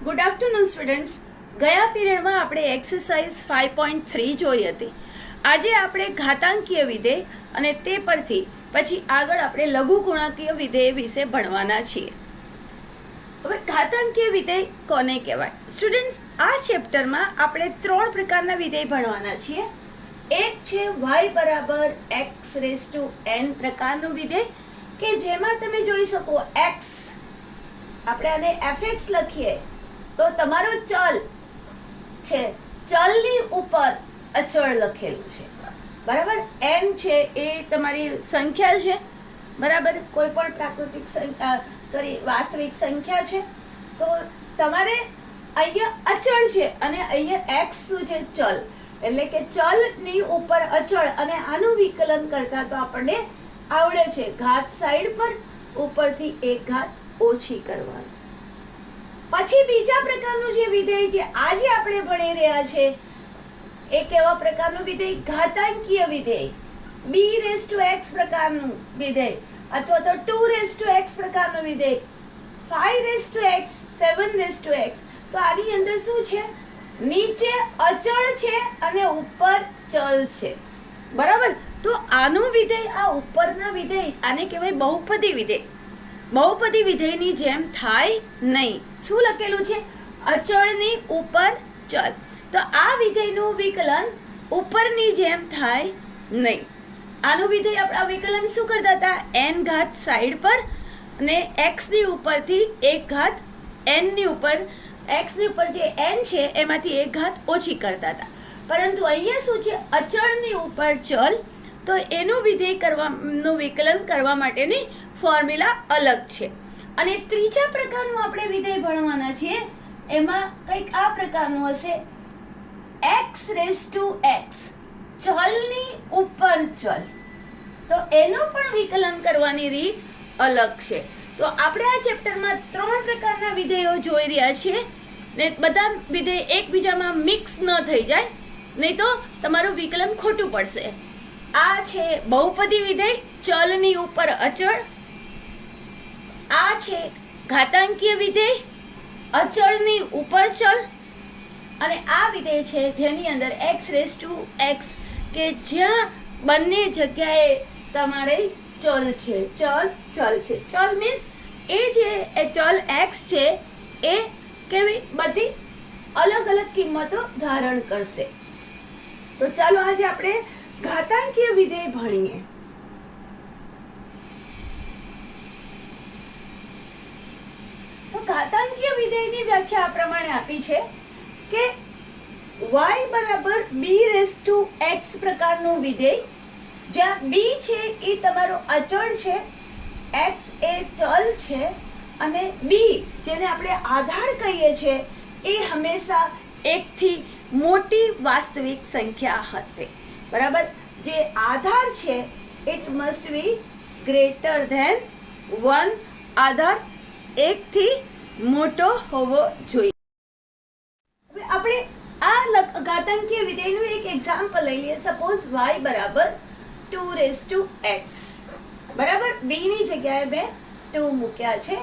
Good afternoon students. ગયા પીરિયડમાં આપણે exercise 5.3 જોઈ હતી. આજે આપણે ઘાતાંકીય વિધેય અને તે પરથી પછી આગળ આપણે લઘુગુણાંકીય વિધેય વિશે ભણવાના છીએ. હવે ઘાતાંકીય વિધેય કોને કહેવાય? સ્ટુડન્ટ્સ, આ ચેપ્ટરમાં આપણે 3 પ્રકારના વિધેય ભણવાના છીએ. એક છે y બરાબર x રેઝ ટુ n પ્રકારનું વિધેય કે જેમાં તમે જોઈ શકો x, આપણે આને fx લખીએ તો તમારો ચલ છે, ચલની ઉપર અચળ લખેલું છે, બરાબર. n છે એ તમારી સંખ્યા છે, બરાબર, કોઈ પણ પ્રાકૃતિક સંખ્યા વાસ્તવિક સંખ્યા છે. તો તમારે અહીંયા અચળ છે અને અહીંયા x શું છે? ચલ. એટલે કે ચલની ઉપર અચળ, અને આનું વિકલન કરતા તો આપણને આવડે છે ઘાત સાઈડ પર ઉપરથી એક ઘાત ઓછી કરવાનું. પછી બીજા પ્રકારનું જે વિધેય જે આજે આપણે ભણી રહ્યા છે એ કેવા પ્રકારનું વિધેય? ઘાતાંકીય વિધેય. b રેઝ ટુ x પ્રકારનું વિધેય, અથવા તો 2 રેઝ ટુ x પ્રકારનું વિધેય, 5 raise to x, 7 raise to x. તો આની અંદર શું છે? નીચે અચળ છે અને ઉપર ચલ છે, બરાબર. તો આનું વિધેય, આ ઉપરના વિધેય, આને કહેવાય બહુપદી વિધેય. બહુપદી વિધેયની જેમ થાય નહીં. શું લખેલું છે? અચળની ઉપર ચલ. તો આ વિધેયનું વિકલન ઉપરની જેમ થાય નહીં. આનું વિધેય આપણા વિકલન શું કરતા હતા? n ઘાત સાઈડ પર અને x ની ઉપરથી એક ઘાત n ની ઉપર, x ની ઉપર જે n છે એમાંથી એક ઘાત ઓછી કરતા હતા. પરંતુ અહીંયા શું છે? અચળની ઉપર ચલ. તો એનું વિધેય કરવાનું વિકલન કરવા માટેની ફોર્મ્યુલા અલગ છે. અને ત્રીજા પ્રકારનું આપણે વિધેય ભણવાના છીએ. એમાં કંઈક આ પ્રકારનું હશે, x રેઝ ટુ x, ચલની ઉપર ચલ. તો એનું પણ વિકલન કરવાની રીત અલગ છે. તો આપણે આ ચેપ્ટરમાં 3 પ્રકારના વિધેયો જોઈ રહ્યા છીએ ને બધા વિધેય એકબીજામાં મિક્સ ન થઈ જાય, નહીં તો તમારું વિકલન ખોટું પડશે. આ છે બહુપદી વિધેય, ચલની ઉપર અચળ. આ છે ઘાતાંકીય વિધેય, અચળની ઉપર ચલ. અને આ વિધેય છે જેની અંદર x રેઝ ટુ x, કે જ્યાં બંને જગ્યાએ તમારે ચલ છે, ચલ છે. ચલ મીન્સ એ જે ચલ x છે એ કેવી બધી અલગ અલગ કિંમતો ધારણ કરશે. તો ચાલો આજે આપણે ઘાતાંકીય વિધેય ભણીએ. તો ઘાતાંકીય વિધેયની વ્યાખ્યા આ પ્રમાણે આપી છે કે y બરાબર b રેઝ ટુ x પ્રકારનું વિધેય, જ્યાં b છે એ તમારો અચળ છે, x એ ચલ છે, અને b જેને આપણે આધાર કહીએ છીએ એ હંમેશા એકથી મોટી વાસ્તવિક સંખ્યા હશે, બરાબર. જે આધાર છે it must be greater than 1. આધાર એકથી મોટો હોવો જોઈએ. હવે આપણે આ ઘાતાંકીય વિધેયનું એક એક્ઝામ્પલ લઈ લઈએ. સપોઝ y બરાબર 2 રેઝ ટુ x, બરાબર. b ની જગ્યાએ મેં 2 મૂક્યા છે.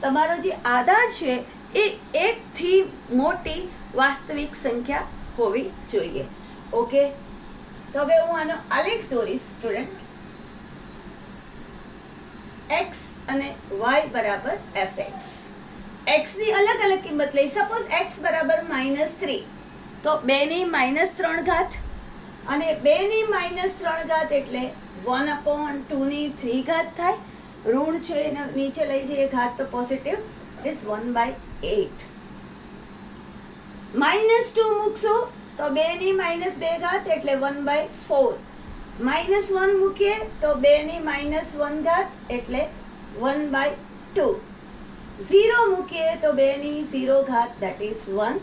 તમારો જે આધાર છે એ એકથી મોટી વાસ્તવિક સંખ્યા હોવી જોઈએ. ઓકે, તો હવે હું આનો આલેખ દોરીશ સ્ટુડન્ટ. x અને y બરાબર fx. x ની અલગ અલગ કિંમત લઈ. સપોઝ x બરાબર -3, તો 2 ની -3 ઘાત, અને 2 ની -3 ઘાત એટલે 1/2 ની 3 ઘાત થાય. ઋણ છે એને નીચે લઈ જઈએ ઘાત તો પોઝિટિવ ઇઝ 1/8. -2 મૂકશો તો 2 ની -2 ઘાત એટલે 1/4. -1 મૂકીએ તો 2 ની -1 ઘાત એટલે 1/2. 0 મૂકીએ તો 2 ની 0 ઘાત દેટ ઇઝ 1,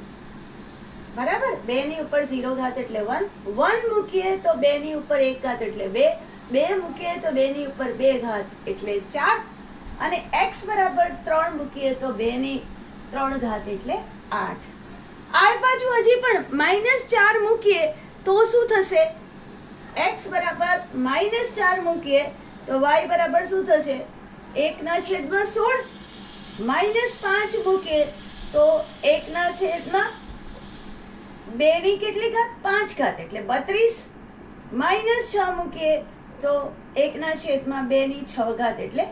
બરાબર. 2 ની ઉપર 0 ઘાત એટલે 1. 1 મૂકીએ તો 2 ની ઉપર 1 ઘાત એટલે 2. 2 મૂકીએ તો 2 ની ઉપર 2 ઘાત એટલે 4. અને x બરાબર 3 મૂકીએ તો 2 ની 3 ઘાત એટલે 8. આ બાજુ હજી પણ -4 મૂકીએ તો શું થશે? x બરાબર -4 મૂકીએ તો y બરાબર શું થશે? 1/16. -5 મૂકીએ તો 1/2 ની કેટલી ઘાત? 5 ઘાત એટલે 32 માઇનસ 6 મૂકીએ તો 1/2 ની 6 ઘાત એટલે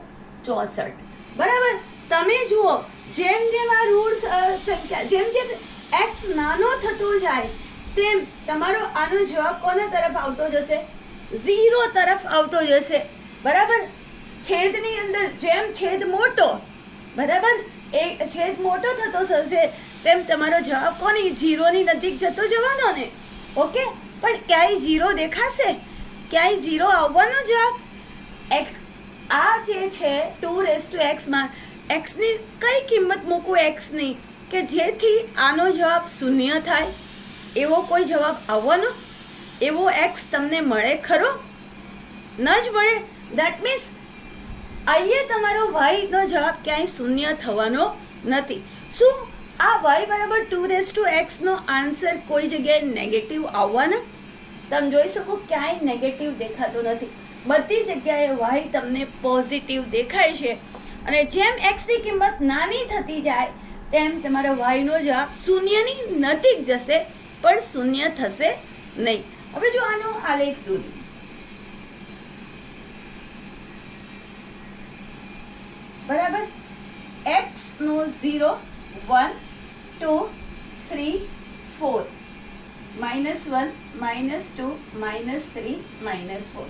64. બરાબર. તમે જુઓ જેમ જેમ આ રૂટ્સ જેમ જેમ x નાનો થતો જાય તેમ તમારો આનો જવાબ કોના તરફ આવતો જશે? 0 તરફ આવતો જશે. બરાબર. છેદની અંદર જેમ છેદ મોટો, બરાબર, એક છેદ મોટો થતો જશે તેમ તમારો જવાબ કોની? 0 ની નજીક જતો જવાનો ને. ઓકે. પણ ક્યાંય 0 દેખાશે? ક્યાંય 0 આવવાનો જવાબ? x આ જે છે 2x માં x ની કઈ કિંમત મૂકું x ની કે જેથી આનો જવાબ 0 થાય? એવો કોઈ જવાબ આવવાનો? એવો x તમને મળે ખરો? ન જ મળે. દેટ મીન્સ અહીંયા તમારો y નો જવાબ ક્યાંય 0 થવાનો નથી. શું આ y બરાબર 2x નો આન્સર કોઈ જગ્યાએ નેગેટિવ આવવાનો? તમે જોઈ શકો ક્યાંય નેગેટિવ દેખાતો નથી. બધી જગ્યાએ y તમને પોઝિટિવ દેખાય છે. અને જેમ x ની કિંમત નાની થતી જાય તેમ તમારો y નો જવાબ 0 ની નજીક જશે પણ 0 થશે નહીં. હવે જો આનો આલેખ દોર્યું. બરાબર. x નો 0 1 2 3 4 -1 -2 -3 -4.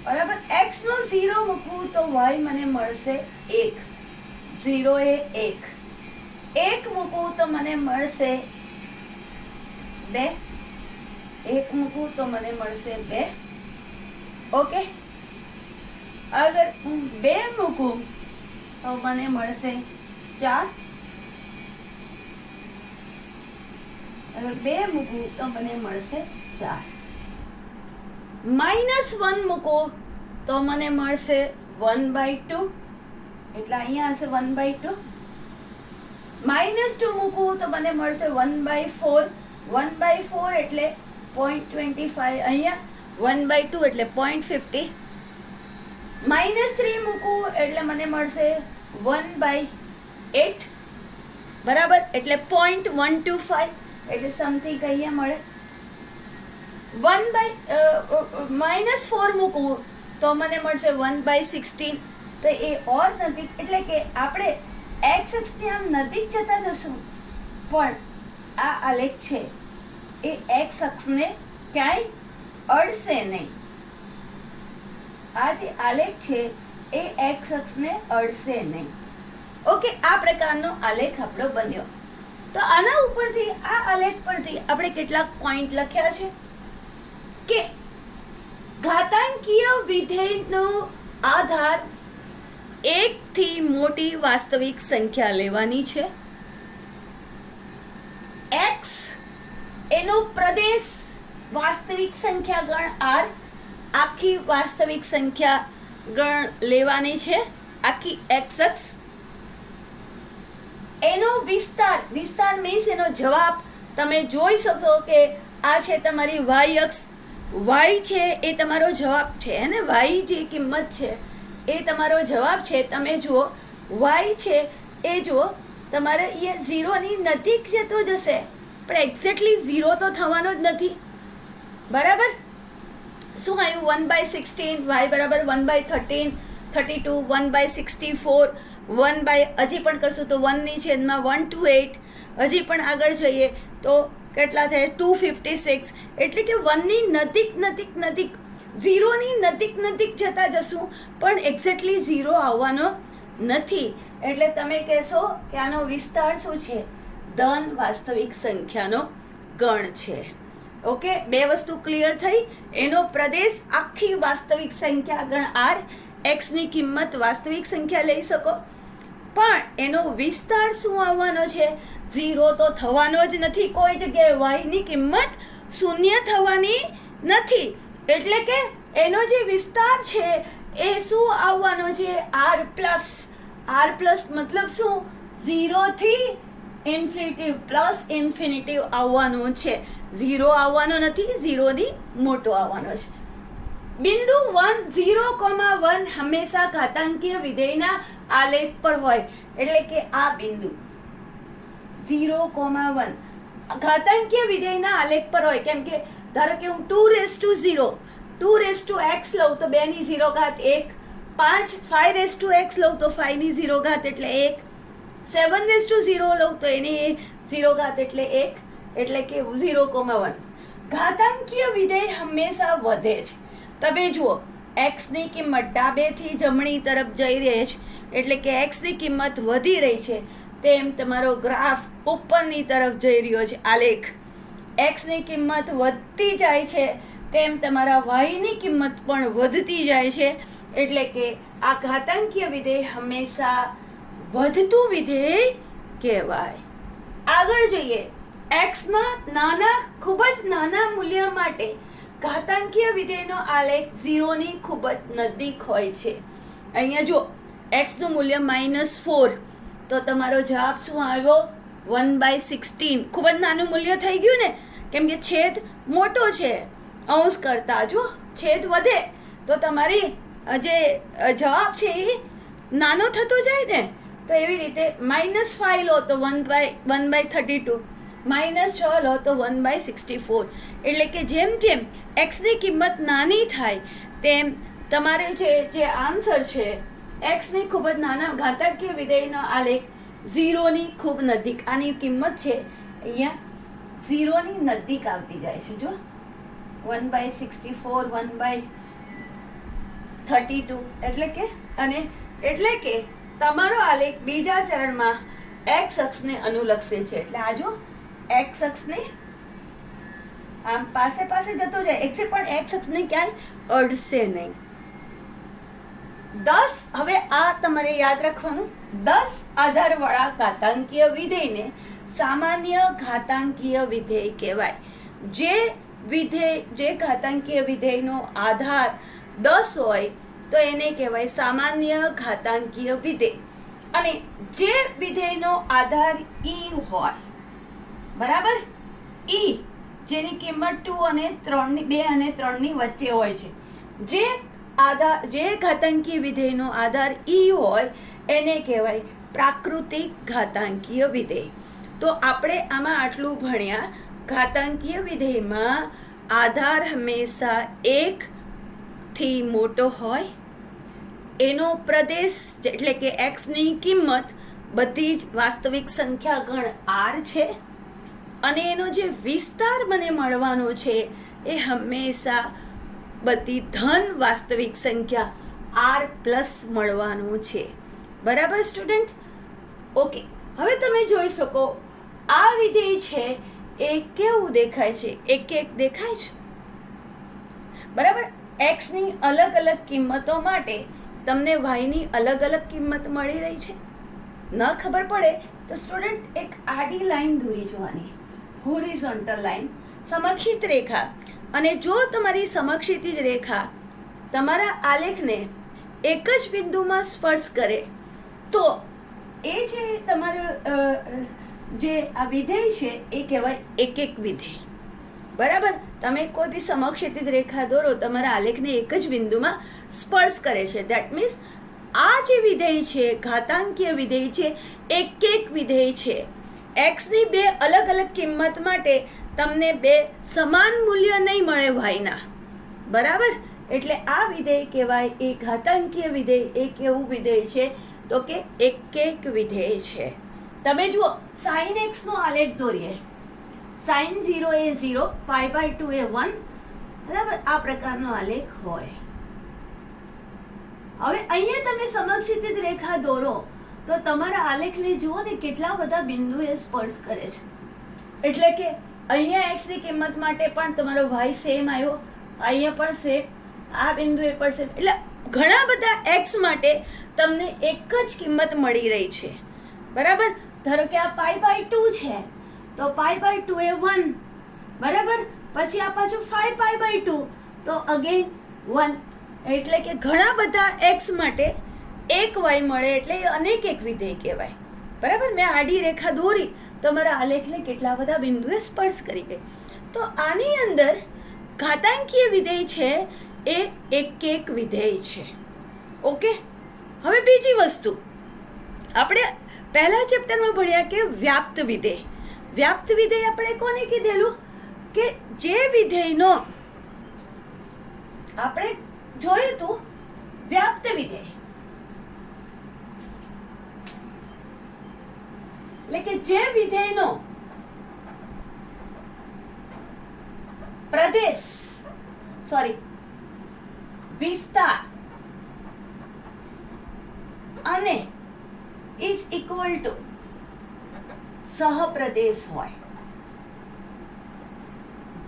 બરાબર. x નો 0 મૂકવું તો y મને મળશે 1. 0 એ 1. 1 મૂકવું તો મને મળશે 2. 1 મૂકવું તો મને મળશે 2. ઓકે. અગર હું 2 મૂકું તો મને મળશે 4. અગર 2 મૂકું તો મને મળશે 4. -1 મૂકો તો મને મળશે 1/2 એટલે અહીંયા હશે 1/2. -2 મૂકું તો મને મળશે 1/4. 1/4 એટલે 0.25. અહીંયા 1/2 એટલે 0.50. -3 મૂકું એટલે મને મળશે 1/8. બરાબર. એટલે 0.125 એટલે સમથિંગ અહીંયા મળે. -4 મૂકવું તો મને મળશે 1/16. તો એ ઓર નજીક એટલે કે આપણે x અક્ષની આમ નજીક જતા જશું પણ આ આલેખ છે એ x અક્ષને ક્યાંય અડશે નહીં. આ જે આલેખ છે એ x અક્ષને અડશે નહીં. ઓકે. આ પ્રકારનો આલેખ આપણો બન્યો. તો આના ઉપરથી આ આલેખ પરથી આપણે કેટલાક પોઈન્ટ લખ્યા છે કે ઘાતાંકીય વિધેયનો આધાર 1 થી મોટી વાસ્તવિક સંખ્યા લેવાની છે. x એનો પ્રદેશ વાસ્તવિક સંખ્યા ગણ r આખી વાસ્તવિક સંખ્યા ગણ લેવાની છે. આખી x અક્ષ. એનો વિસ્તાર મીન્સ એનો જવાબ તમે જોઈ શકો કે આ છે તમારી y અક્ષ. y છે એ તમારો જવાબ છે અને y જે કિંમત છે એ તમારો જવાબ છે. તમે જુઓ y છે એ જુઓ તમારે અહીંયા 0 ની નજીક જતો જશે પણ એક્ઝેક્ટલી 0 તો થવાનો જ નથી. બરાબર. શું આવ્યું? 1/16. y બરાબર 1/13 32 1/64 હજી પણ કરશું તો 1 ની છેદમાં 128. હજી પણ આગળ જઈએ તો કેટલા થાય? 256. એટલે કે 1 ની નજીક 0 ની નજીક જતા જશું પણ એક્ઝેક્ટલી 0 આવવાનો નથી. એટલે તમે કહેશો કે આનો વિસ્તાર શું છે? ધન વાસ્તવિક સંખ્યાનો ગણ છે. ઓકે. 2 વસ્તુ ક્લિયર થઈ. એનો પ્રદેશ આખી વાસ્તવિક સંખ્યા ગણ r. x ની કિંમત વાસ્તવિક સંખ્યા લઈ શકો પણ એનો વિસ્તાર શું આવવાનો છે? 0 તો થવાનો જ નથી. કોઈ જગ્યાએ y ની કિંમત 0 થવાની નથી. એટલે કે એનો જે વિસ્તાર છે એ શું આવવાનો છે? r પ્લસ મતલબ શું? 0 થી ઇન્ફિનિટી આવવાનું છે. 0 આવવાનો નથી. 0 ની મોટો આવવાનો છે. બિંદુ 0,1 હંમેશા ઘાતાંકીય વિધેયના આલેખ પર હોય, એટલે કે આ બિંદુ 0,1 ઘાતાંકીય વિધેયના આલેખ પર હોય. કેમ કે ધારો કે હું 2:0 2x લઉં તો 2 ની 0 ઘાત 1, 5x લઉં તો 5 ની 0 ઘાત એટલે 1, 7:0 લઉં તો એની 0 ઘાત એટલે 1, એટલે કે 0,1. ઘાતાંકીય વિધેય હંમેશા વધે છે. તમે જુઓ, x ની કિંમત ડાબેથી જમણી તરફ જઈ રહી છે, એટલે કે x ની કિંમત વધી રહી છે, તેમ તમારો ગ્રાફ ઉપરની તરફ જઈ રહ્યો છે, આલેખ. x ની કિંમત વધતી જાય છે તેમ તમારા y ની કિંમત પણ વધતી જાય છે, એટલે કે આ ઘાતાંકીય વિધેય હંમેશા વધતું વિધેય કહેવાય. આગળ જોઈએ. x ના ખૂબ જ નાના મૂલ્ય માટે ઘાતાંકીય વિધેયનો આલેખ 0 ની ખૂબ જ નજીક હોય છે. અહીંયા જો x નું મૂલ્ય -4, તો તમારો જવાબ શું આવ્યો? 1/16. ખૂબ જ નાનું મૂલ્ય થઈ ગયું ને, કેમ કે છેદ મોટો છે અંશ કરતા. જો છેદ વધે તો તમારી જે જવાબ છે એ નાનો થતો જાય ને. તો એવી રીતે -5 લો તો 1/32, -6 લો તો 1/64. એટલે કે જેમ જેમ x ની કિંમત નાની થાય તેમ તમારે જે આન્સર છે x ની ખૂબ જ નાના ઘાતાંકીય વિધેયનો આલેખ 0 ની ખૂબ નજીક, આની કિંમત છે અહીંયા 0 ની નજીક આવતી જાય છે. જો 1/64, 1/32, એટલે કે તમારો આલેખ બીજા ચરણમાં x અક્ષને અનુલક્ષે છે. એટલે આ જો x અક્ષને આમ પાસે જતો જાય છે, પણ x અક્ષને ક્યાંય અડશે નહીં. 10, હવે આ તમારે યાદ રાખવાનું, 10 આધારવાળા ઘાતાંકીય વિધેયને સામાન્ય ઘાતાંકીય વિધેય કહેવાય. જે ઘાતાંકીય વિધેયનો આધાર 10 હોય તો એને કહેવાય સામાન્ય ઘાતાંકીય વિધેય. અને જે વિધેયનો આધાર e હોય, બરાબર, e જેની કિંમત 2 અને 3 ની વચ્ચે હોય છે, જે ઘાતાંકીય વિધેયનો આધાર e હોય એને કહેવાય પ્રાકૃતિક ઘાતાંકીય વિધેય. તો આપણે આમાં આટલું ભણ્યા. ઘાતાંકીય વિધેયમાં આધાર હંમેશા 1 થી મોટો હોય, એનો પ્રદેશ એટલે કે x ની કિંમત બધી જ વાસ્તવિક સંખ્યા ગણ r છે, અને એનો જે વિસ્તાર મને મળવાનો છે એ હંમેશા બધી ધન વાસ્તવિક સંખ્યા r+ મળવાનો છે. બરાબર સ્ટુડન્ટ? ઓકે, હવે તમે જોઈ શકો આ વિધેય છે એ કેવું દેખાય છે? એક દેખાય છે, બરાબર. x ની અલગ અલગ કિંમતો માટે તમને y ની અલગ અલગ કિંમત મળી રહી છે. ન ખબર પડે તો સ્ટુડન્ટ એક આડી લાઈન દોરી જોવાની, હોરિઝોન્ટલ લાઈન, સમક્ષિત રેખા. અને જો તમારી સમક્ષિતિજ રેખા તમારા આલેખને એક જ બિંદુમાં સ્પર્શ કરે તો એ જે તમારો જે આ વિધેય છે એ કહેવાય એક વિધેય. બરાબર. તમે કોઈ બી સમક્ષિતિજ રેખા દોરો, તમારા આલેખને એક જ બિંદુમાં સ્પર્શ કરે છે. દેટ મીન્સ આ જે વિધેય છે ઘાતાંકીય વિધેય છે, એક વિધેય છે. x ની 2 અલગ અલગ કિંમત માટે તમને 2 સમાન મૂલ્ય નહીં મળે y ના. બરાબર. એટલે આ વિધેય કહેવાય એ ઘાતાંકીય વિધેય. એ કેવું વિધેય છે? તો કે એક વિધેય છે. તમે જુઓ, sin x નો આલેખ દોરીએ. sin 0 એ 0, π/2 એ 1, બરાબર. આ પ્રકારનો આલેખ હોય. હવે અહીંયા તમે સમક્ષિતિજ રેખા દોરો તો તમારા આલેખને જુઓ ને કેટલા બધા બિંદુએ સ્પર્શ કરે છે. એટલે કે અહીંયા x ની કિંમત માટે પણ તમારો y સેમ આવ્યો, અહીંયા પણ સેમ, આ બિંદુએ પણ સેમ. એટલે ઘણા બધા x માટે તમને એક જ કિંમત મળી રહી છે. બરાબર. ધારો કે આ π/2 છે તો π/2 એ 1, બરાબર. પછી આ પાછું 5π/2 તો અગેન 1. એટલે કે ઘણા બધા x માટે એક y મળે એટલે એ અનેક વિધેય કહેવાય. બરાબર. મેં આડી રેખા દોરી તો મારા આલેખને કેટલા બધા બિંદુએ સ્પર્શ કરી ગઈ. તો આની અંદર ઘાતાંકીય વિધેય છે એ એક વિધેય છે. ઓકે, હવે બીજી વસ્તુ આપણે પહેલા ચેપ્ટરમાં ભણ્યા કે વ્યાપ્ત વિધેય. વ્યાપ્ત વિધેય આપણે કોને કીધેલું કે જે વિધેયનો આપણે જોયું હતું વ્યાપ્ત વિધેય એટલે કે જે વિધેયનો પ્રદેશ વિસ્તાર અને ઇઝ ઇક્વલ ટુ સહપ્રદેશ હોય.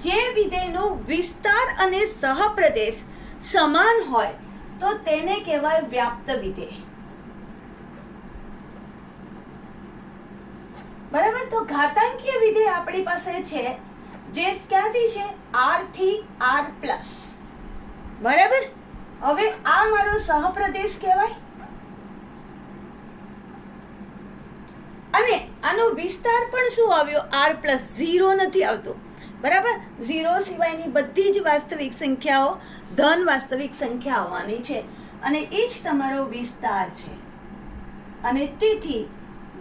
જે વિધેયનો વિસ્તાર અને સહપ્રદેશ સમાન હોય તો તેને કહેવાય વ્યાપ્ત વિધેય. બરાબર, તો ઘાતાંકીય વિધેય આપણી પાસે છે જે ક્યાંથી છે r થી r પ્લસ. બરાબર, હવે આ મારો સહપ્રદેશ કહેવાય અને આનો વિસ્તાર પણ શું આવ્યો r પ્લસ, 0 નથી આવતો. બરાબર, 0 સિવાયની બધી જ વાસ્તવિક સંખ્યાઓ ધન વાસ્તવિક સંખ્યા આવવાની છે અને એ જ તમારો વિસ્તાર છે. અને તેથી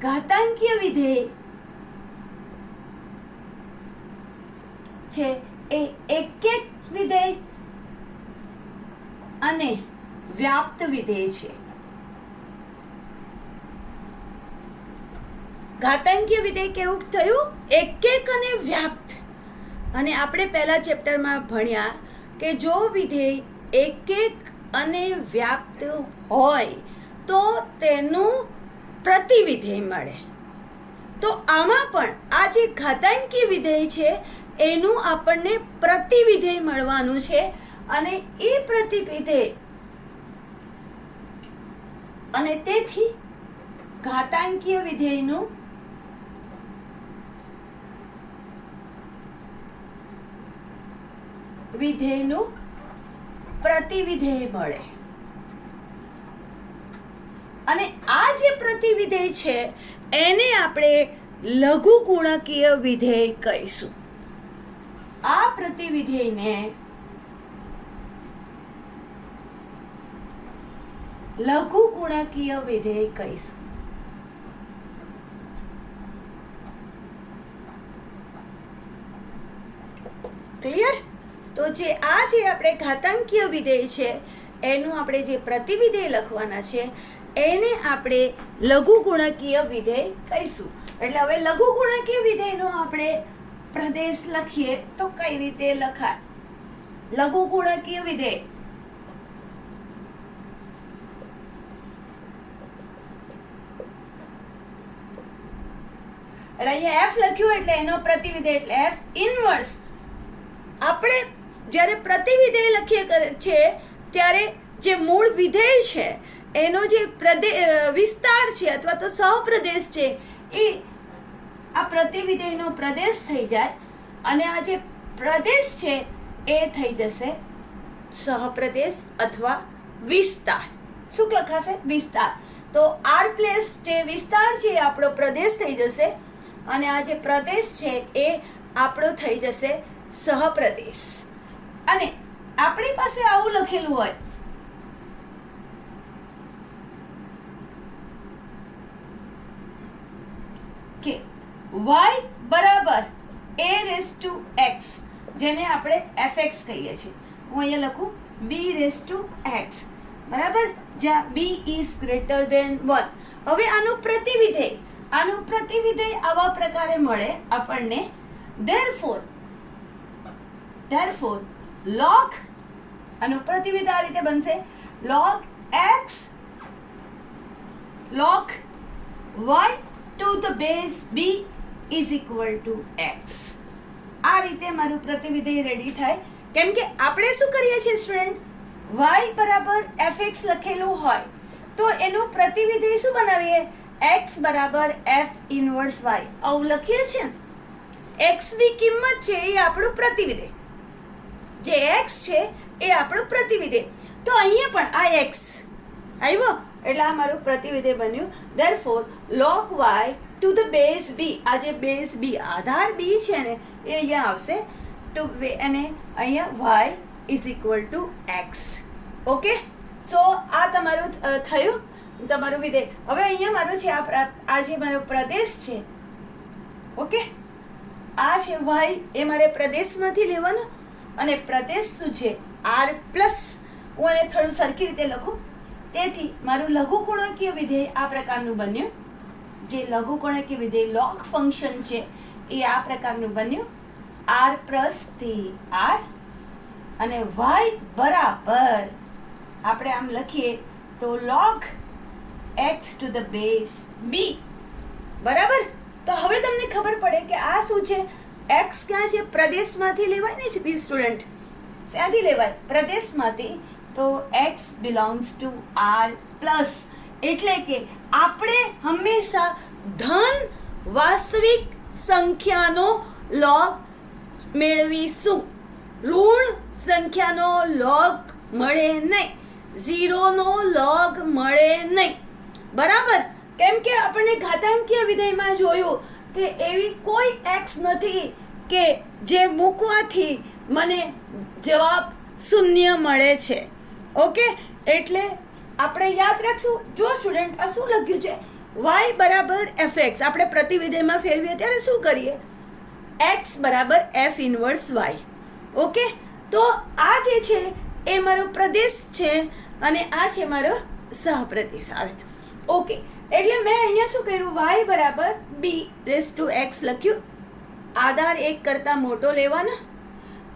ઘાતાંકીય વિધેય છે એ એક વિધેય અને વ્યાપ્ત વિધેય છે. ઘાતાંકીય વિધેય કેવું થયું? એક અને વ્યાપ્ત. અને આપણે પહેલા ચેપ્ટરમાં ભણ્યા કે જો વિધેય એક અને વ્યાપ્ત હોય તો તેનું પ્રતિવિધેય મળે. તો આમાં પણ આ જે ઘાતાંકીય વિધેય છે એનું આપણને પ્રતિવિધેય મળવાનું છે અને એ પ્રતિવિધેય અને તેથી ઘાતાંકીય વિધેયનું પ્રતિવિધેય મળે. અને આ જે પ્રતિવિધેય છે એને આપણે લઘુગુણકીય વિધેય કહીશું. આ પ્રતિવિધેયને લઘુગુણકીય વિધેય કહીશું. ક્લિયર? તો જે આ જે આપણે ઘાતાંકીય વિધેય છે એનું આપણે જે પ્રતિવિધેય લખવાના છે એને આપણે લઘુગુણકીય વિધેય કહીશું. એટલે હવે લઘુગુણકીય વિધેયનો આપણે પ્રદેશ લખીએ તો કઈ રીતે લખાય? લઘુગુણકીય વિધેય એટલે અહીંયા f લખ્યું એટલે એનો પ્રતિવિધેય એટલે f ઇનવર્સ. આપણે જ્યારે પ્રતિવિધેય લખીએ છે ત્યારે જે મૂળ વિધેય છે એનો જે વિસ્તાર છે અથવા તો સહપ્રદેશ છે એ આ પ્રતિવિધેયનો પ્રદેશ થઈ જાય અને આ જે પ્રદેશ છે એ થઈ જશે સહપ્રદેશ અથવા વિસ્તાર. શું લખાશે? વિસ્તાર. તો r પ્લસ જે વિસ્તાર છે એ આપણો પ્રદેશ થઈ જશે અને આ જે પ્રદેશ છે એ આપણો થઈ જશે સહપ્રદેશ. અને આપણી પાસે આવું લખેલું હોય કે y બરાબર a રેઝ ટુ x, જેને આપણે fx કહીએ છીએ. હું અહીંયા લખું b રેઝ ટુ x, બરાબર, જ્યાં b ઇઝ ગ્રેટર ધેન 1. હવે આનું પ્રતિવિધેય આવા પ્રકારે મળે આપણને. therefore log આનું પ્રતિવિધેય આ રીતે બનશે log x log y to the base b is equal to x. આ રીતે મારું પ્રતિવિધેય રેડી થાય. કેમ કે આપણે શું કરીએ છીએ સ્ટુડન્ટ? y બરાબર fx લખેલું હોય તો એનું પ્રતિવિધેય શું બનાવીએ? x બરાબર f ઇનવર્સ y આવું લખીએ છીએ. x ની કિંમત છે એ આપણું પ્રતિવિધેય, જે x છે એ આપણું પ્રતિવિધેય. તો અહીંયા પણ આ x આવ્યો એટલે આ મારું પ્રતિવિધેય બન્યું. therefore log y to the base b, આ જે base b આધાર b છે ને એ અહીંયા આવશે ટુ અને અહીંયા y is equal to x. Okay, so આ તમારું થયું તમારું વિધેય. હવે અહીંયા મારું છે આ જે મારો પ્રદેશ છે, ઓકે, આ છે વાય, એ મારે પ્રદેશમાંથી લેવાનો, અને પ્રદેશ શું છે આર પ્લસ. હું એને થોડું સરખી રીતે લખું. તેથી મારું લઘુકોણકીય વિધેય આ પ્રકારનું બન્યું. જે લઘુકોણકીય વિધેય લોગ ફંક્શન છે એ આ પ્રકારનું બન્યું, આર પ્લસ થી આર, અને વાય બરાબર આપણે આમ લખીએ તો log x two the base b. બરાબર. તો હવે તમને ખબર પડે કે આ શું છે, x ક્યાં છે, પ્રદેશમાંથી લેવાય ને બી સ્ટુડન્ટ, ક્યાંથી લેવાય, પ્રદેશમાંથી. તો x belongs to r plus, એટલે કે આપણે હંમેશા ધન વાસ્તવિક સંખ્યાનો લોગ મેળવીશું, ઋણ સંખ્યાનો લોગ મળે નહીં, ઝીરોનો લોગ મળે નહીં. બરાબર. કેમ કે આપણને ઘાતાંકીય વિધેયમાં જોયું કે એવી કોઈ x નથી કે જે મૂકવાથી મને જવાબ શૂન્ય મળે છે. ઓકે, એટલે આપણે યાદ રાખશું. જો સ્ટુડન્ટ આ શું લખ્યું છે, y બરાબર fx. આપણે પ્રતિવિધેયમાં ફેરવીએ ત્યારે શું કરીએ, x બરાબર f ઇન્વર્સ y. ઓકે, તો આ જે છે એ મારો પ્રદેશ છે અને આ છે મારો સહપ્રદેશ આવે. ઓકે, એટલે મેં અહીંયા શું કર્યું, y બરાબર b રેઝ ટુ x લખ્યું. આધાર એક કરતાં મોટો લેવાનો.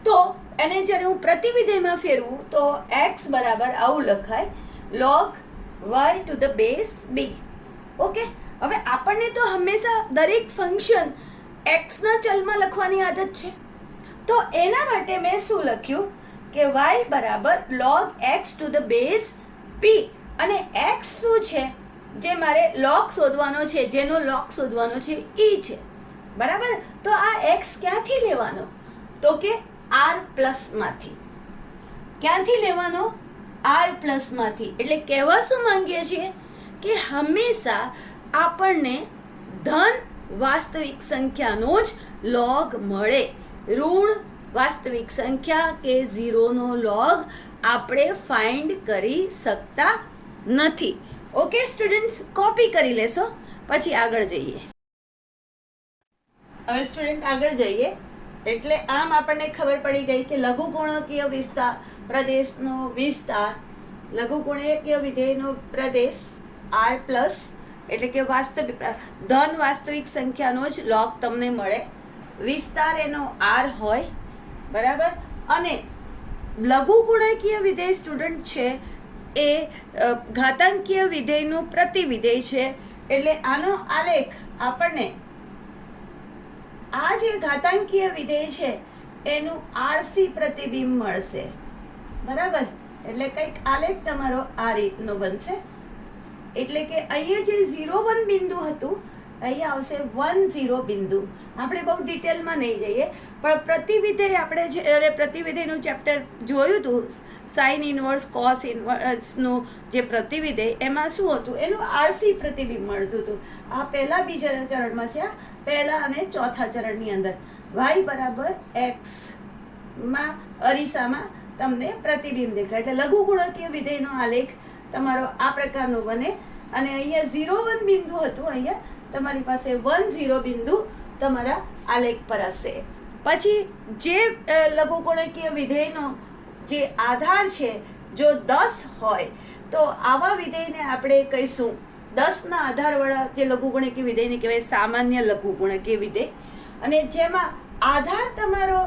તો એને જ્યારે હું પ્રતિવિધેયમાં ફેરવું તો x બરાબર આવું લખાય, log y two the base b. Okay, હવે આપણને તો હંમેશા દરેક ફંક્શન x ના ચલમાં લખવાની આદત છે. તો એના માટે મેં શું લખ્યું કે y બરાબર log x two the base p, અને x શું છે જે મારે log શોધવાનો છે, જેનો log શોધવાનો છે e છે. બરાબર. તો આ x ક્યાંથી લેવાનો, તો કે r પ્લસમાંથી. ક્યાંથી લેવાનો, r પ્લસમાંથી. એટલે કહેવા શું માંગીએ છીએ કે હંમેશા આપણને ધન વાસ્તવિક સંખ્યાનો જ લોગ મળે, ઋણ વાસ્તવિક સંખ્યા કે ઝીરોનો લોગ આપણે ફાઇન્ડ કરી શકતા નથી. ઓકે સ્ટુડન્ટ્સ, કોપી કરી લેશો, પછી આગળ જઈએ. હવે સ્ટુડન્ટ આગળ જઈએ એટલે આમ આપણને ખબર પડી ગઈ કે લઘુકોણકીય વિસ્તાર, પ્રદેશનો વિસ્તાર, લઘુકોણકીય વિધેયનો પ્રદેશ r પ્લસ, એટલે કે વાસ્તવિક ધન વાસ્તવિક સંખ્યાનો જ લોગ તમને મળે, વિસ્તાર એનો r હોય. બરાબર. અને લઘુકોણકીય વિધેય સ્ટુડન્ટ છે એ ઘાતાંકીય વિધેયનું પ્રતિવિધેય છે. એટલે આનો આલેખ આપણને આ જે ઘાતાંકીય વિધેય છે એનું આરસી પ્રતિબિંબ મળશે. બરાબર. એટલે કંઈક આલેખ તમારો આ રીતનો બનશે. એટલે કે અહીંયા જે 0,1 બિંદુ હતું અહીંયા આવશે 1,0 બિંદુ. આપણે બહુ ડિટેલમાં નહીં જઈએ, પણ પ્રતિવિધેય આપણે જ્યારે પ્રતિવિધેયનું ચેપ્ટર જોયું હતું, સાઇન ઇન્વર્સ કોસ ઇન્વર્સનું જે પ્રતિવિધેય, એમાં શું હતું, એનું આરસી પ્રતિબિંબ મળતું હતું. આ પહેલા બીજા ચરણમાં છે, પહેલા અને ચોથા ચરણની અંદર y બરાબર x માં અરીસામાં તમને પ્રતિબિંબ દેખાય. એટલે લઘુગુણકીય વિધેયનો આલેખ તમારો આ પ્રકારનો બને. અને અહીંયા 0,1 બિંદુ હતું, અહીંયા તમારી પાસે 1,0 બિંદુ તમારા આલેખ પર હશે. પછી જે લઘુકોણકીય વિધેયનો જે આધાર છે જો 10 હોય તો આવા વિધેયને આપણે કહીશું 10ના આધારવાળા જે લઘુકોણકીય વિધેયને કહેવાય સામાન્ય લઘુકોણકીય વિધેય. અને જેમાં આધાર તમારો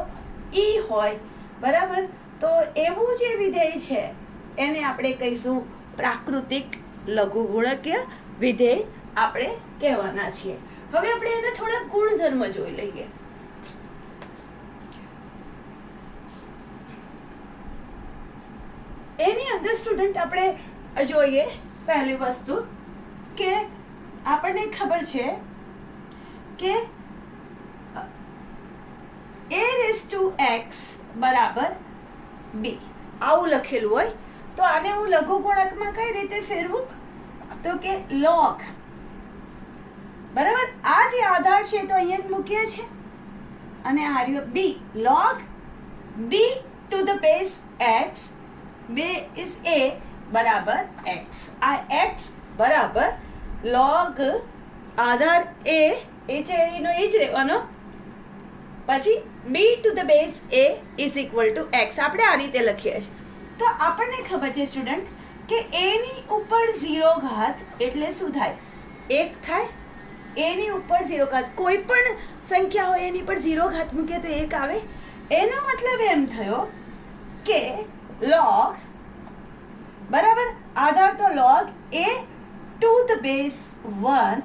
e હોય, બરાબર, તો એવું જે વિધેય છે એને આપણે કહીશું પ્રાકૃતિક લઘુગુણકીય વિધેય આપણે કહેવાના છીએ. હવે આપણે એના થોડા ગુણધર્મ જોઈ લઈએ. એની અંદર સ્ટુડન્ટ આપણે જોઈએ પહેલી વસ્તુ કે આપણને ખબર છે કે a⁻x બરાબર b આવું લખેલું હોય તો આને હું લઘુગુણકમાં કઈ રીતે ફેરવું, તો કે log. બરાબર. આ જે આધાર છે તો અહીંયા જ મૂકીએ છે અને આ રહ્યો b, log b to the base x base a બરાબર એક્સ. આ એક્સ બરાબર લોગ આધાર એ છે એનો એ જ રહેવાનો, પછી b to the base a is equal to x. આપણે આ રીતે લખીએ છીએ. તો આપણને ખબર છે સ્ટુડન્ટ કે એની ઉપર 0 ઘાત એટલે શું થાય? 1 થાય. એની ઉપર 0 ઘાત, કોઈ પણ સંખ્યા હોય એની પર 0 ઘાત મૂકીએ તો 1 આવે. એનો મતલબ એમ થયો કે log બરાબર આધાર તો log a two the base 1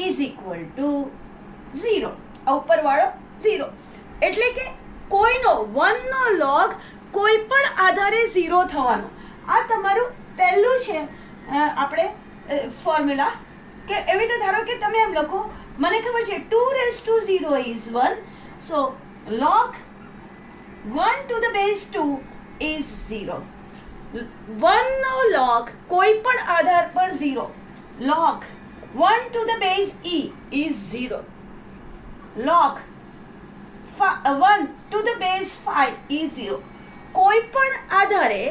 is equal two 0. આ ઉપરવાળો 0 એટલે કે કોઈનો 1 નો log કોઈ પણ આધારે 0 થવાનો. આ તમારું પહેલું છે આપણે ફોર્મ્યુલા. કે એવી રીતે ધારો કે તમે એમ લખો, મને ખબર છે 2⁻0 is 1, so log 1 to the base 2 is 0. 1 નો log કોઈ પણ આધાર પર 0, log 1 to the base e is 0, log 1 to the base 5 is 0. કોઈ પણ આધારે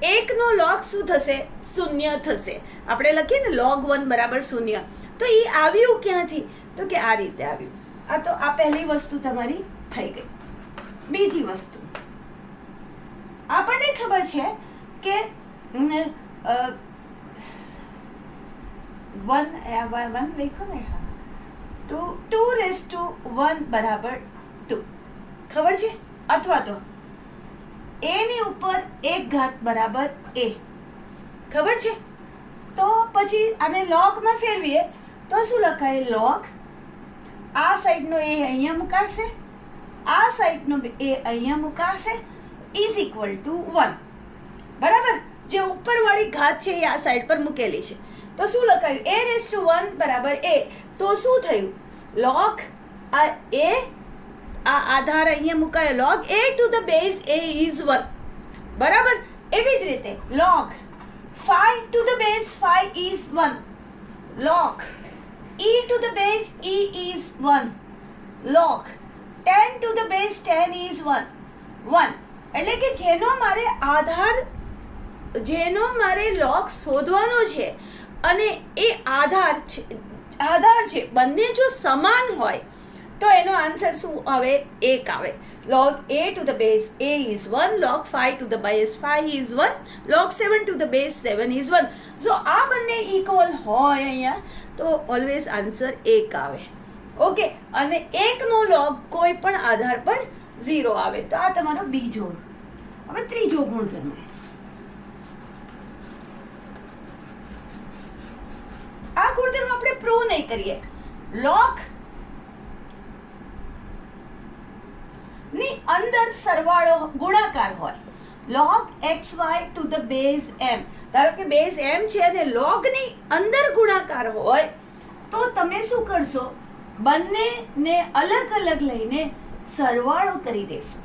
1 નો log શું થશે? 0 થશે. આપણે લખીએ ને log 1 બરાબર 0. તો એ આવ્યું ક્યાંથી? તો કે આ રીતે આવ્યું. આ તો આ પહેલી વસ્તુ તમારી થઈ ગઈ. બીજી વસ્તુ આપણને ખબર છે કે 1 લખો ને, 2⁻1 બરાબર 2 ખબર છે, અથવા તો એની ઉપર 1 ઘાત બરાબર a ખબર છે. તો પછી આને લોગમાં ફેરવીએ તો શું લખાય? લોગ આ સાઈડનો a અહીંયા મુકાશે, આ સાઈડનો a અહીંયા મુકાશે, ઇઝ ઇક્વલ ટુ 1. બરાબર, જે ઉપરવાળી ઘાત છે એ આ સાઈડ પર મૂકેલી છે. તો શું લખાયું? a⁻1 બરાબર a. તો શું થયું? લોગ આ a, આ આધાર અહીંયા મુકાયો, log a two the base a is 1. બરાબર. એવી જ રીતે log 5 two the base 5 is 1, log e two the base e is 1, log 10 two the base 10 is 1. એટલે કે જેનો મારે log શોધવાનો છે અને એ આધાર છે બંને જો સમાન હોય તો એનો આન્સર શું આવે? 1 આવે. log a two the base a is 1, log 5 two the base 5 is 1, log 7 two the base 7 is 1. જો આ બંને ઇક્વલ હોય અહીંયા તો ઓલવેઝ આન્સર 1 આવે. ઓકે, અને 1 નો log કોઈ પણ આધાર પર 0 આવે. તો આ તમારો બીજો. હવે ત્રીજો ગુણધર્મ. આ ગુણધર્મ આપણે પ્રૂવ નહીં કરીએ. log ની અંદર સરવાળો ગુણાકાર હોય, log xy two the base m. ધારો કે બેઝ m છે અને log ની અંદર ગુણાકાર હોય તો તમે શું કરશો? બંનેને અલગ અલગ લઈને સરવાળો કરી દેશો.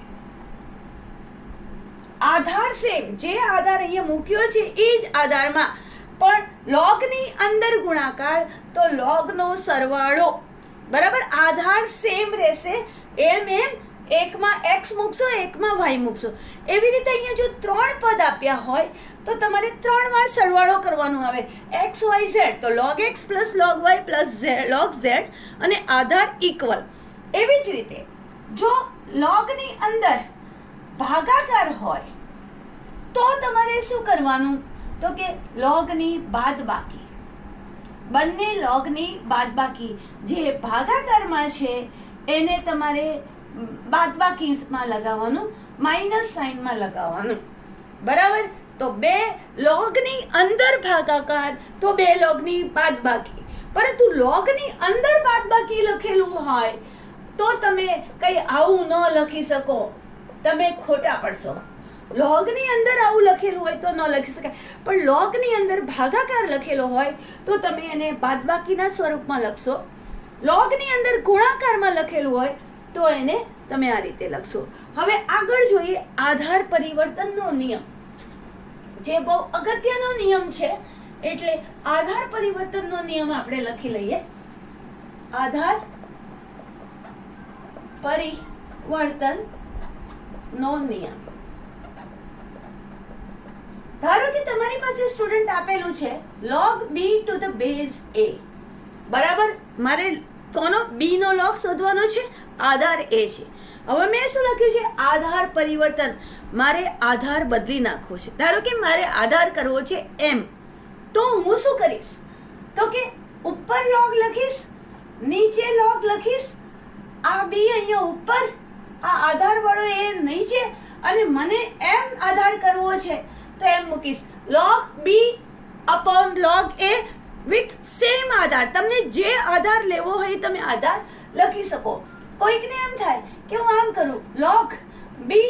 આધાર સેમ, જે આધાર અહીંયા મૂક્યો છે એ જ આધારમાં પણ log ની અંદર ગુણાકાર તો log નો સરવાળો. બરાબર, આધાર સેમ રહેશે. એમ એકમાં x મૂકશો, એકમાં y મૂકશો. એવી રીતે અહીંયા જો 3 પદ આપ્યા હોય તો તમારે 3 વાર સરવાળો કરવાનો આવે. x y z તો log x plus log y plus log z અને આધાર ઇક્વલ. એવી જ રીતે જો log ની અંદર ભાગાકાર હોય તો તમારે શું કરવાનું? તો કે log ની બાદબાકી, બંને log ની બાદબાકી. જે ભાગાકારમાં છે એને તમારે બાદબાકીમાં લગાવવાનું, માઇનસ સાઇનમાં લગાવવાનું. બરાબર. તો 2 log ની અંદર ભાગાકાર તો 2 log ની બાદબાકી. પરંતુ log ની અંદર બાદબાકી લખેલું હોય તો તમે કંઈ આવું ન લખી શકો, તમે ખોટા પડશો. log ની અંદર આવું લખેલું હોય તો ન લખી શકાય, પણ log ની અંદર ભાગાકાર લખેલો હોય તો તમે એને બાદબાકીના સ્વરૂપમાં લખશો. log ની અંદર ગુણાકારમાં લખેલું હોય તો એને તમે આ રીતે લખશો. હવે આગળ જોઈએ આધાર પરિવર્તનનો નિયમ, જે બહુ અગત્યનો નિયમ છે. એટલે આધાર પરિવર્તનનો નિયમ આપણે લખી લઈએ. આધાર પરિવર્તનનો નિયમ. ધારો કે તમારી પાસે સ્ટુડન્ટ આપેલું છે log b to the base a, બરાબર. મારે કોનો b નો log શોધવાનો છે, આધાર a છે. હવે મેં શું લખ્યું છે, આધાર પરિવર્તન. મારે આધાર બદલી નાખવો છે. ધારો કે મારે આધાર કરવો છે m, તો હું શું કરીશ, તો કે ઉપર log લખીશ, નીચે log લખીશ, આ b અહીંયા ઉપર, આ આધાર વાળો a નીચે, અને મને m આધાર કરવો છે તો m મૂકીશ. log b upon log a with same આધાર. તમને જે આધાર લેવો હોય તમે આધાર લખી શકો. કોઈકને એમ થાય કે હું આમ કરું, log b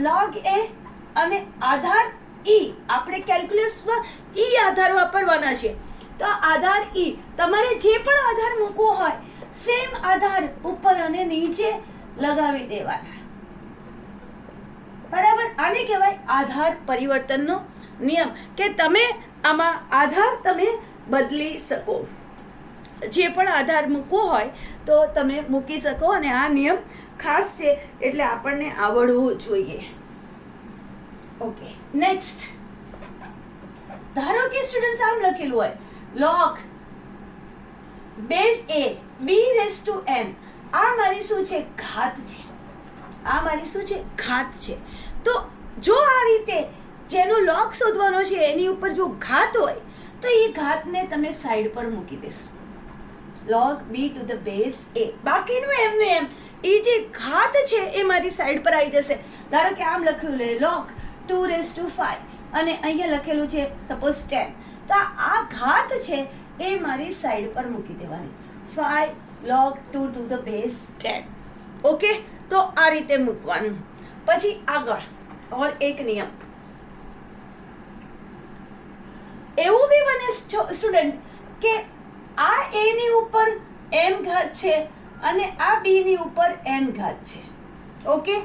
log a અને આધાર e. આપણે કેલ્ક્યુલસમાં e આધાર વાપરવાના છે, તો આધાર e. તમારે જે પણ આધાર મૂકવો હોય સેમ આધાર ઉપર અને નીચે લગાવી દેવાના, બરાબર. આને કહેવાય આધાર પરિવર્તનનો નિયમ, કે તમે આમાં આધાર તમે બદલી શકો. જે પણ આધાર મૂકવો હોય તો તમે મૂકી શકો, અને આ નિયમ ખાસ છે એટલે આપણને આવડવું જોઈએ. Okay, next. ધારો કે સ્ટુડન્ટ્સ આમ લખેલું હોય log base a b raised to n. આ મારી શું છે, ઘાત છે. આ મારી શું છે, ઘાત છે. તો જો આ રીતે જેનો log શોધવાનો છે એની ઉપર જો ઘાત હોય તો એ ઘાતને તમે સાઈડ પર મૂકી દેશો, log b to the base a. બાકીનું એમને એમ એ જે ઘાત છે એ મારી સાઈડ પર આવી જશે. ધારો કે આમ લખ્યું લે log 2 raised to 5, અને અહીંયા લખેલું છે સપોઝ 10, તો આ ઘાત છે એ મારી સાઈડ પર મૂકી દેવાની, 5 log 2 to the base 10. Okay, તો આ રીતે મૂકવાનું. પછી આગળ ઓર એક નિયમ એવું બી બને સ્ટુડન્ટ કે આ a ની ઉપર m ઘાત છે અને આ b ની ઉપર n ઘાત છે. ઓકે,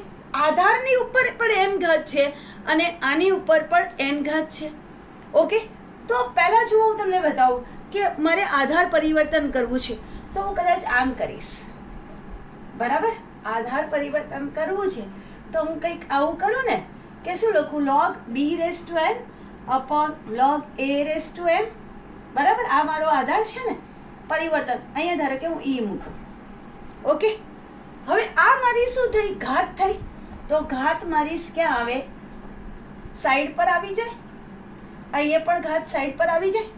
આધારની ઉપર પણ m ઘાત છે અને આની ઉપર પણ n ઘાત છે. ઓકે, તો પહેલા જુઓ હું તમને બતાવું કે મારે આધાર પરિવર્તન કરવું છે તો હું કદાચ આમ કરીશ, બરાબર. આધાર પરિવર્તન કરવું છે તો હું કંઈક આવું કરું ને, કે શું લખું, log b raised to n upon log a raised to m, બરાબર. આ મારો આધાર છે ને પરિવર્તન. અહીંયા ધારો કે હું e મૂકું. ઓકે, હવે આ મારી શું થઈ, ઘાત થઈ. તો ઘાત મારી ક્યાં આવે, સાઈડ પર આવી જાય. અહીંયા પણ ઘાત સાઈડ પર આવી જાય,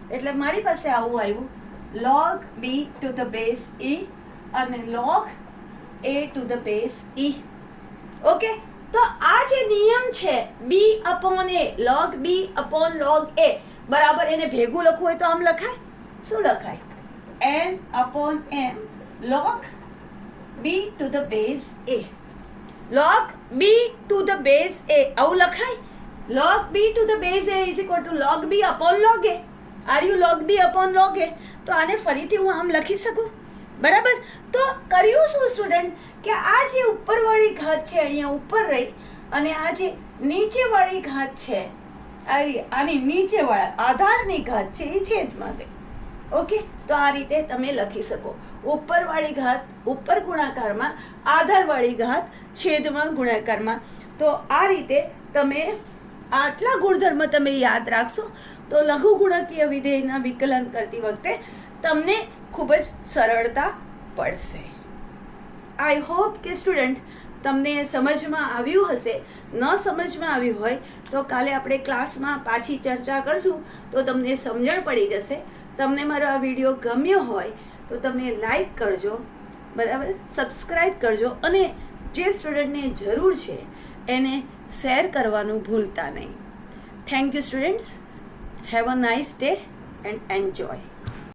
એટલે મારી પાસે આવું આવ્યું log b to the base e અને log a to the base e. Okay, તો આ જે નિયમ છે b upon a, log b upon log a, બરાબર. એને ભેગું લખવું હોય તો આમ લખાય. શું લખાય, n upon m log b to the base a, log b to the base a આવું લખાય. log b to the base a is equal to log b upon log a. Are you log b upon log a? તો આને ફરીથી હું આમ લખી શકું, બરાબર. તો કર્યું શું સ્ટુડન્ટ, કે આ જે ઉપરવાળી ઘાત છે અહીંયા ઉપર રહી, અને આ જે નીચેવાળી ઘાત છે આની નીચેવાળા આધારની ઘાત છે એ છેદમાં ગઈ. ઓકે, તો આ રીતે તમે લખી શકો, ઉપરવાળી ઘાત ઉપર ગુણાકારમાં, આધારવાળી ઘાત છેદમાં ગુણાકારમાં. તો આ રીતે તમે આટલા ગુણધર્મ તમે યાદ રાખશો તો લઘુગુણકીય વિધેયના વિકલન કરતી વખતે તમને ખૂબ જ સરળતા પડશે. આઈ હોપ કે સ્ટુડન્ટ તમને સમજમાં આવ્યું હશે. ન સમજમાં આવ્યું હોય તો કાલે આપણે ક્લાસમાં પાછી ચર્ચા કરશું તો તમને સમજણ પડી જશે. તમને મારો આ વિડીયો ગમ્યો હોય તો તમે લાઈક કરજો, બરાબર, સબસ્ક્રાઈબ કરજો, અને જે સ્ટુડન્ટને જરૂર છે એને શેર કરવાનું ભૂલતા નહીં. Thank you students. Have a nice day and enjoy.